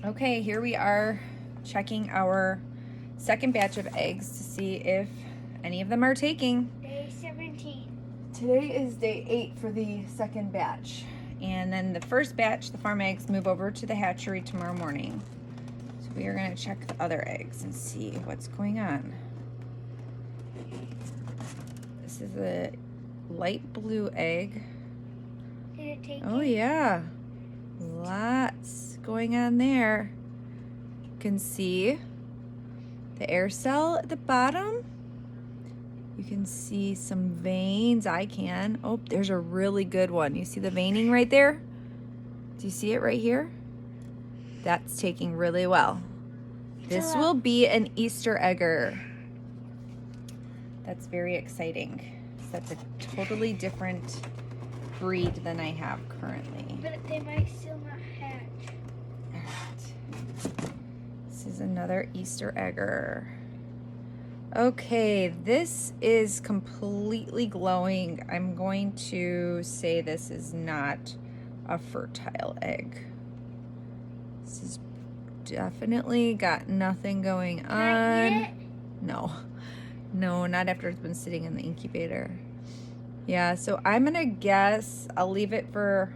Okay, here we are checking our second batch of eggs to see if any of them are taking. Day 17. Today is day 8 for the second batch. And then the first batch, the farm eggs, move over to the hatchery tomorrow morning. So we are going to check the other eggs and see what's going on. This is a light blue egg. Did it take Oh yeah, lots going on there. You can see the air cell at the bottom. You can see some veins. I can. Oh, there's a really good one. You see the veining right there? Do you see it right here? That's taking really well. This will be an Easter egger. That's very exciting. That's a totally different breed than I have currently. But they might still not hatch. All right. This is another Easter egger. Okay, this is completely glowing. I'm going to say this is not a fertile egg. This is definitely got nothing going on. No, not after it's been sitting in the incubator. Yeah, so I'm gonna guess, I'll leave it for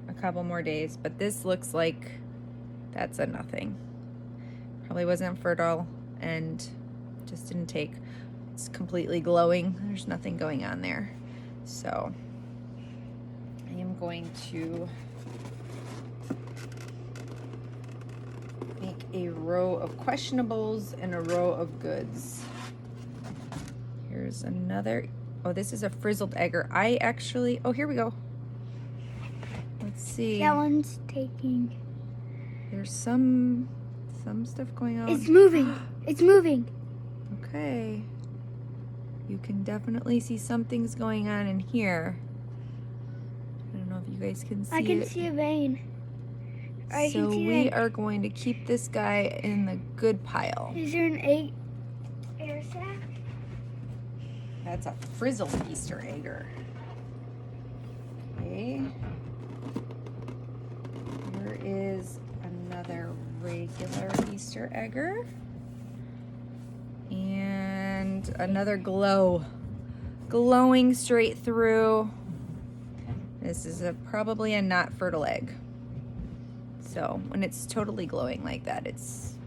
a couple more days, but this looks like that's a nothing. Probably wasn't fertile and just didn't take. It's completely glowing. There's nothing going on there. So I am going to make a row of questionables and a row of goods. Here's another. Oh, this is a frizzled egger. I actually, oh, here we go. Let's see. That one's taking. There's some stuff going on. It's moving. It's moving. Okay. You can definitely see something's going on in here. I don't know if you guys can see I can it. see a vein. I So can see we that. are going to keep this guy in the good pile. Is there an air sac? That's a frizzled Easter egger. Okay. Here is another regular Easter egger. And another glowing straight through. This is probably a not fertile egg. So when it's totally glowing like that, it doesn't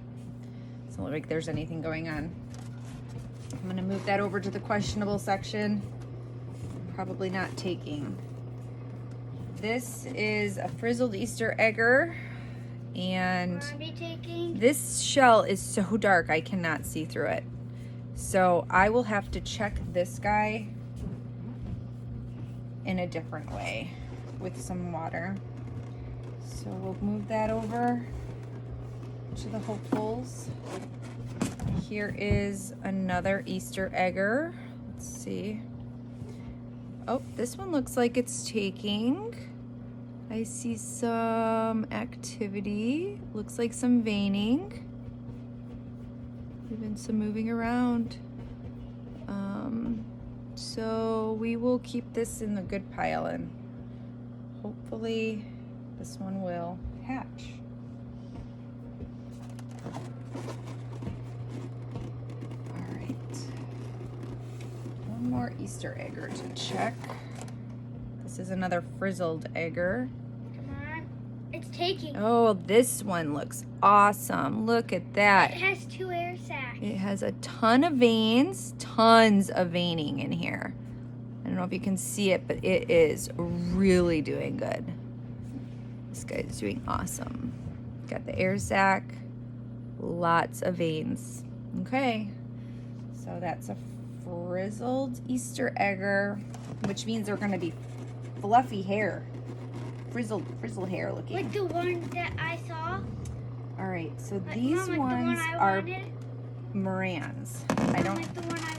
look like there's anything going on. I'm gonna move that over to the questionable section. Probably not taking. This is a frizzled Easter egger, and this shell is so dark I cannot see through it. So I will have to check this guy in a different way with some water. So we'll move that over to the hopefuls. Here is another Easter egger. Let's see. Oh, this one looks like it's taking. I see some activity. Looks like some veining. Even some moving around. So we will keep this in the good pile and hopefully this one will hatch. All right. One more Easter egger to check. This is another frizzled egger. Come on. It's taking. Oh, this one looks awesome. Look at that. It has 2 air sacs. It has a ton of veins, tons of veining in here. I don't know if you can see it, but it is really doing good. This guy is doing awesome. Got the air sac, lots of veins. Okay, so that's a frizzled Easter egger, which means they're gonna be fluffy hair, frizzled hair looking. Like the one that I saw. All right, so Like, these Mom, like ones the one I are wanted. Marans. I don't. Like the one I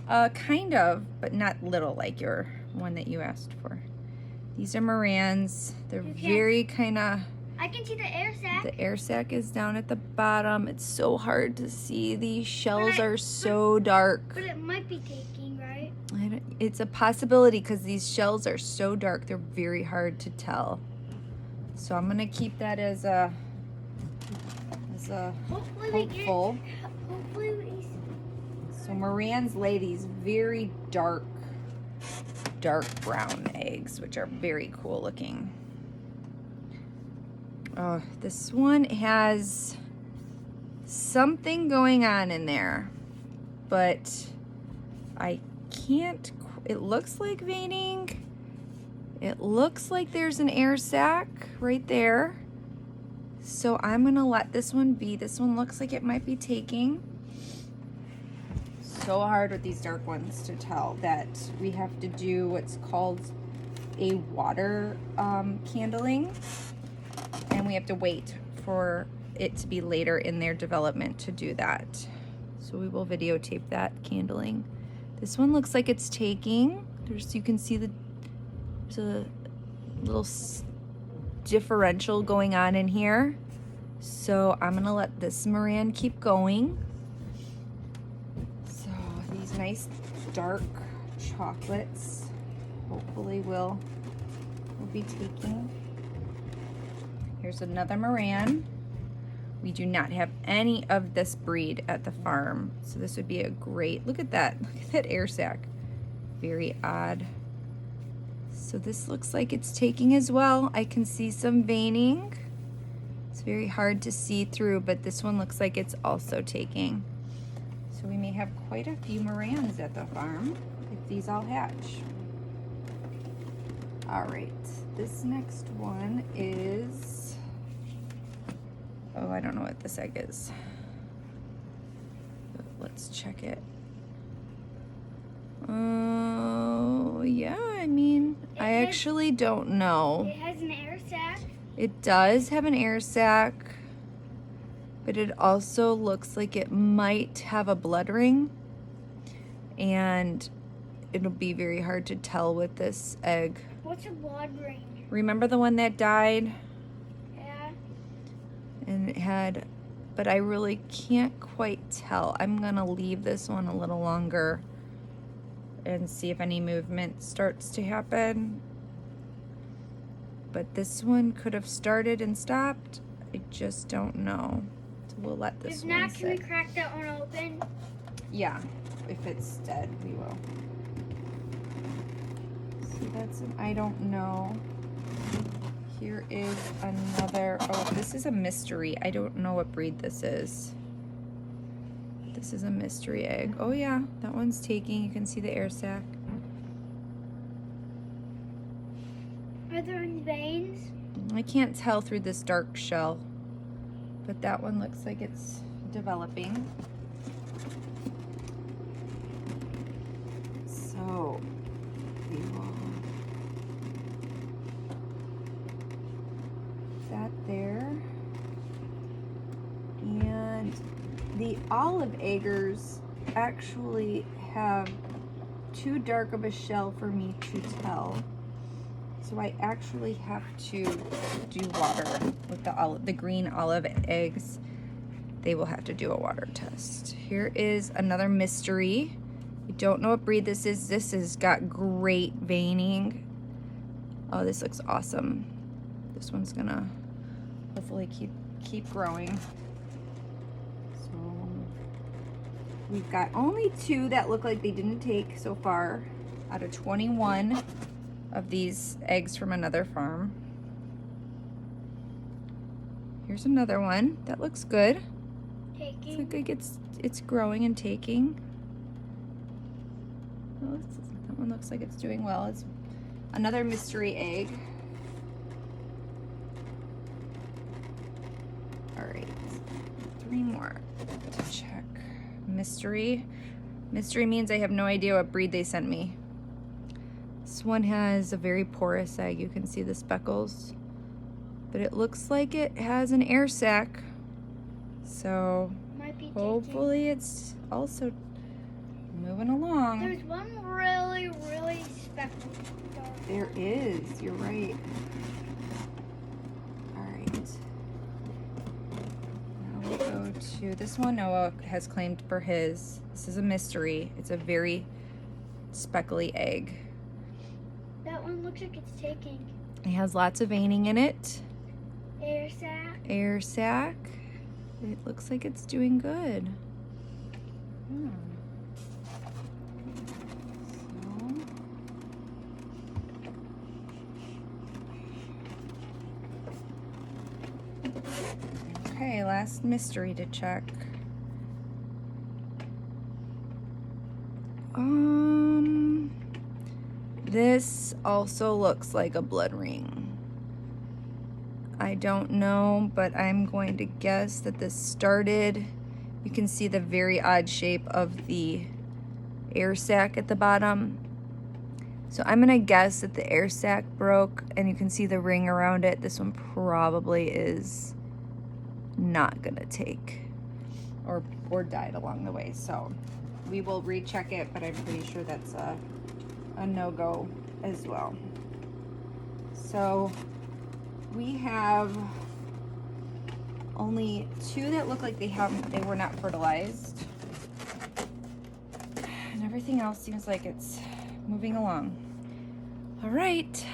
wanted. Kind of, but not little like your one that you asked for. These are Marans. They're very kind of. I can see the air sac. The air sac is down at the bottom. It's so hard to see. These shells are so dark. But it might be taking, right? It's a possibility because these shells are so dark. They're very hard to tell. So I'm gonna keep that as a Is a Hopefully we get. hopeful. Hopefully we. So Marans lay these very dark brown eggs, which are very cool looking. Oh, this one has something going on in there, but I can't, it looks like veining. It looks like there's an air sac right there. So I'm gonna let this one be. This one looks like it might be taking. So hard with these dark ones to tell that we have to do what's called a water candling, and we have to wait for it to be later in their development to do that. So we will videotape that candling. This one looks like it's taking. There's, you can see there's a little differential going on in here. So I'm gonna let this Maran keep going. So these nice dark chocolates hopefully will be taking. Here's another Maran. We do not have any of this breed at the farm, so this would be a great, look at that air sac. Very odd. So this looks like it's taking as well. I can see some veining. It's very hard to see through, but this one looks like it's also taking. So we may have quite a few Marans at the farm if these all hatch. All right, this next one is, oh, I don't know what this egg is. Let's check it. Oh, yeah, I mean, I actually don't know. It has an air sac. It does have an air sac, but it also looks like it might have a blood ring, and it'll be very hard to tell with this egg. What's a blood ring? Remember the one that died? Yeah. And it had, but I really can't quite tell. I'm gonna leave this one a little longer and see if any movement starts to happen. But this one could have started and stopped. I just don't know. So we'll let this If one not, can we sit. crack that one open? Yeah, if it's dead, we will. So that's an I don't know. Here is another, oh, this is a mystery. I don't know what breed this is. This is a mystery egg. Oh yeah, that one's taking. You can see the air sac. Are there any veins? I can't tell through this dark shell, but that one looks like it's developing. So we will put that there. And the olive eggers actually have too dark of a shell for me to tell. So I actually have to do water with the green olive eggs. They will have to do a water test. Here is another mystery. We don't know what breed this is. This has got great veining. Oh, this looks awesome. This one's gonna hopefully keep growing. So we've got only 2 that look like they didn't take so far out of 21 of these eggs from another farm. Here's another one that looks good. Taking. Looks like it's growing and taking. Oh, that one looks like it's doing well. It's another mystery egg. All right, 3 more to check. Mystery. Mystery means I have no idea what breed they sent me. This one has a very porous egg. You can see the speckles, but it looks like it has an air sac. So Might be hopefully it's also moving along. There's one really, really speckled dark. There is, you're right. All right. Now we go to this one Noah has claimed for his. This is a mystery. It's a very speckly egg. That one looks like it's taking. It has lots of veining in it. Air sac. Air sac. It looks like it's doing good. Okay, last mystery to check. This also looks like a blood ring. I don't know, but I'm going to guess that this started, you can see the very odd shape of the air sac at the bottom. So I'm gonna guess that the air sac broke and you can see the ring around it. This one probably is not gonna take or died along the way. So we will recheck it, but I'm pretty sure that's a no-go as well. So we have only 2 that look like they were not fertilized. And everything else seems like it's moving along. All right.